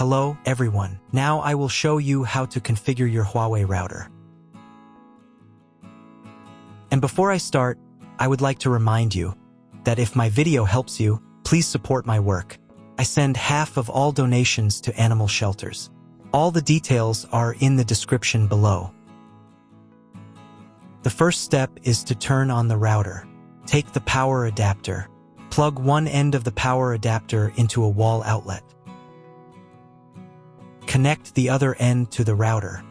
Hello, everyone. Now I will show you how to configure your Huawei router. And before I start, I would like to remind you that if my video helps you, please support my work. I send half of all donations to animal shelters. All the details are in the description below. The first step is to turn on the router. Take the power adapter. Plug one end of the power adapter into a wall outlet. Connect the other end to the router.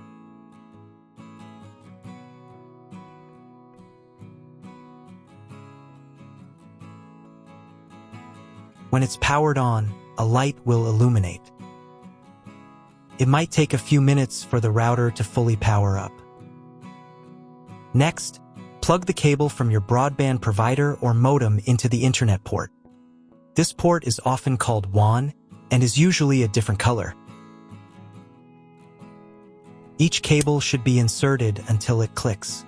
When it's powered on, a light will illuminate. It might take a few minutes for the router to fully power up. Next, plug the cable from your broadband provider or modem into the internet port. This port is often called WAN and is usually a different color. Each cable should be inserted until it clicks.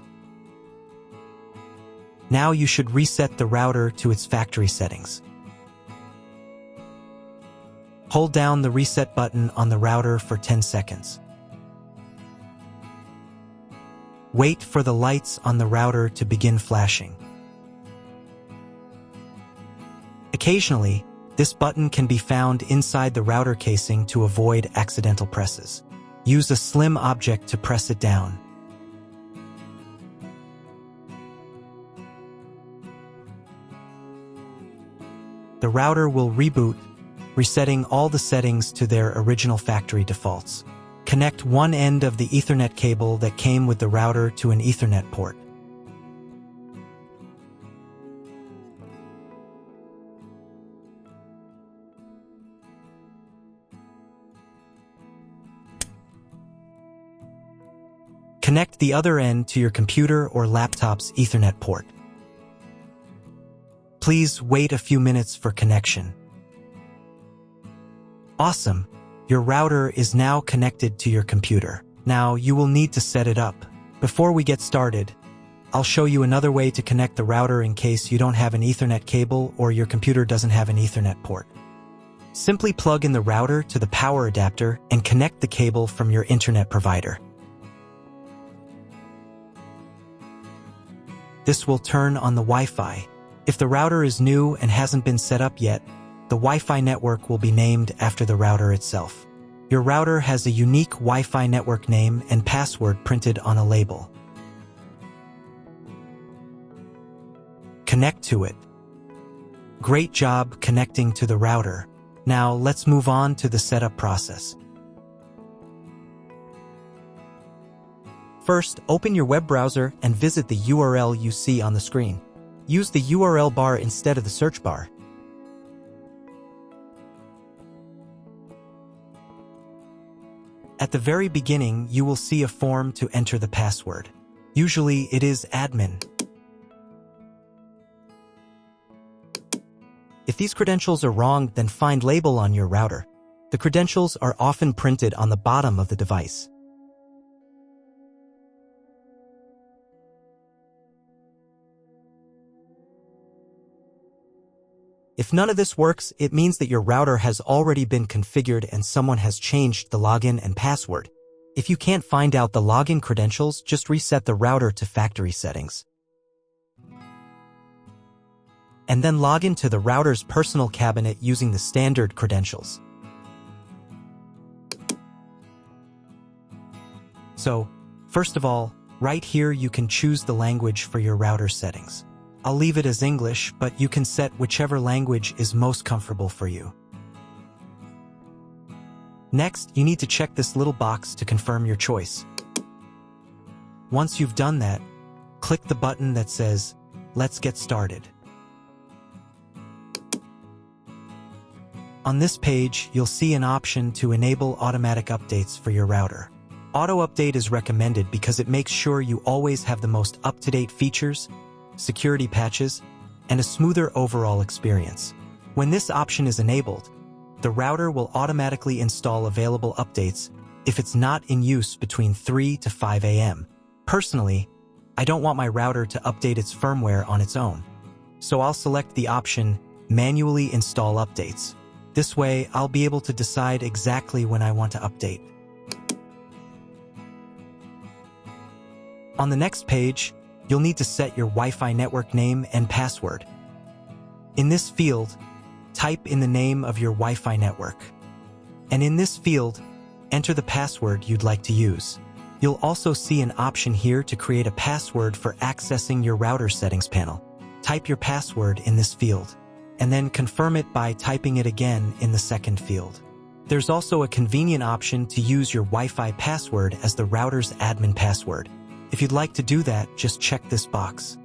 Now you should reset the router to its factory settings. Hold down the reset button on the router for 10 seconds. Wait for the lights on the router to begin flashing. Occasionally, this button can be found inside the router casing to avoid accidental presses. Use a slim object to press it down. The router will reboot, resetting all the settings to their original factory defaults. Connect one end of the Ethernet cable that came with the router to an Ethernet port. Connect the other end to your computer or laptop's Ethernet port. Please wait a few minutes for connection. Awesome! Your router is now connected to your computer. Now you will need to set it up. Before we get started, I'll show you another way to connect the router in case you don't have an Ethernet cable or your computer doesn't have an Ethernet port. Simply plug in the router to the power adapter and connect the cable from your internet provider. This will turn on the Wi-Fi. If the router is new and hasn't been set up yet, the Wi-Fi network will be named after the router itself. Your router has a unique Wi-Fi network name and password printed on a label. Connect to it. Great job connecting to the router. Now let's move on to the setup process. First, open your web browser and visit the URL you see on the screen. Use the URL bar instead of the search bar. At the very beginning, you will see a form to enter the password. Usually, it is admin. If these credentials are wrong, then find label on your router. The credentials are often printed on the bottom of the device. If none of this works, it means that your router has already been configured and someone has changed the login and password. If you can't find out the login credentials, just reset the router to factory settings. And then log into the router's personal cabinet using the standard credentials. So, first of all, right here you can choose the language for your router settings. I'll leave it as English, but you can set whichever language is most comfortable for you. Next, you need to check this little box to confirm your choice. Once you've done that, click the button that says, "Let's get started." On this page, you'll see an option to enable automatic updates for your router. Auto update is recommended because it makes sure you always have the most up-to-date features, security patches, and a smoother overall experience. When this option is enabled, the router will automatically install available updates if it's not in use between 3 to 5 a.m. Personally, I don't want my router to update its firmware on its own, so I'll select the option Manually Install Updates. This way, I'll be able to decide exactly when I want to update. On the next page, you'll need to set your Wi-Fi network name and password. In this field, type in the name of your Wi-Fi network. And in this field, enter the password you'd like to use. You'll also see an option here to create a password for accessing your router settings panel. Type your password in this field, and then confirm it by typing it again in the second field. There's also a convenient option to use your Wi-Fi password as the router's admin password. If you'd like to do that, just check this box.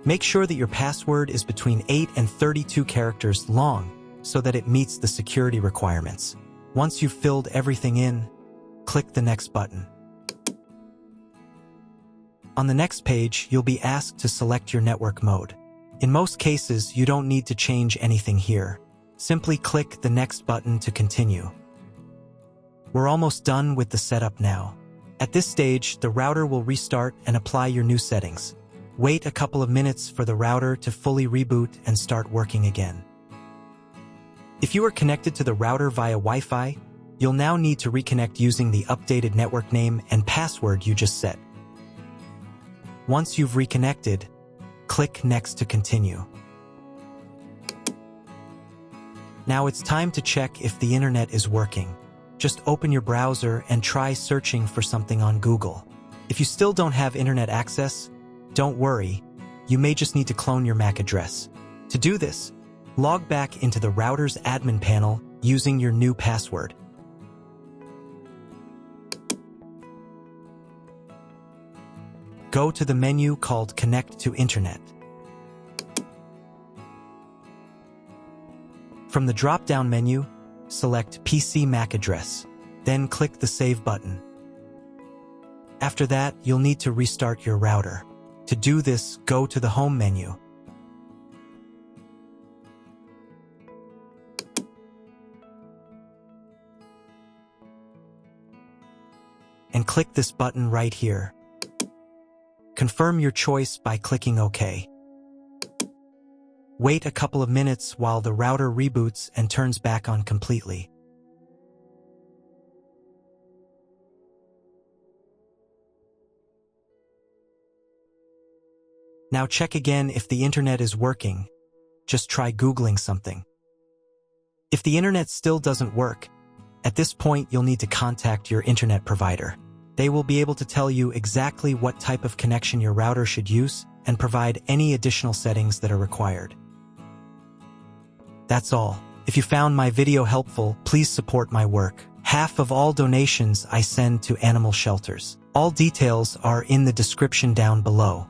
Make sure that your password is between 8 and 32 characters long so that it meets the security requirements. Once you've filled everything in, click the next button. On the next page, you'll be asked to select your network mode. In most cases, you don't need to change anything here. Simply click the next button to continue. We're almost done with the setup now. At this stage, the router will restart and apply your new settings. Wait a couple of minutes for the router to fully reboot and start working again. If you are connected to the router via Wi-Fi, you'll now need to reconnect using the updated network name and password you just set. Once you've reconnected, click Next to continue. Now it's time to check if the internet is working. Just open your browser and try searching for something on Google. If you still don't have internet access, don't worry, you may just need to clone your MAC address. To do this, log back into the router's admin panel using your new password. Go to the menu called Connect to Internet. From the drop-down menu, select PC MAC address, then click the Save button. After that, you'll need to restart your router. To do this, go to the Home menu. And click this button right here. Confirm your choice by clicking OK. Wait a couple of minutes while the router reboots and turns back on completely. Now check again if the internet is working. Just try Googling something. If the internet still doesn't work, at this point you'll need to contact your internet provider. They will be able to tell you exactly what type of connection your router should use and provide any additional settings that are required. That's all. If you found my video helpful, please support my work. Half of all donations I send to animal shelters. All details are in the description down below.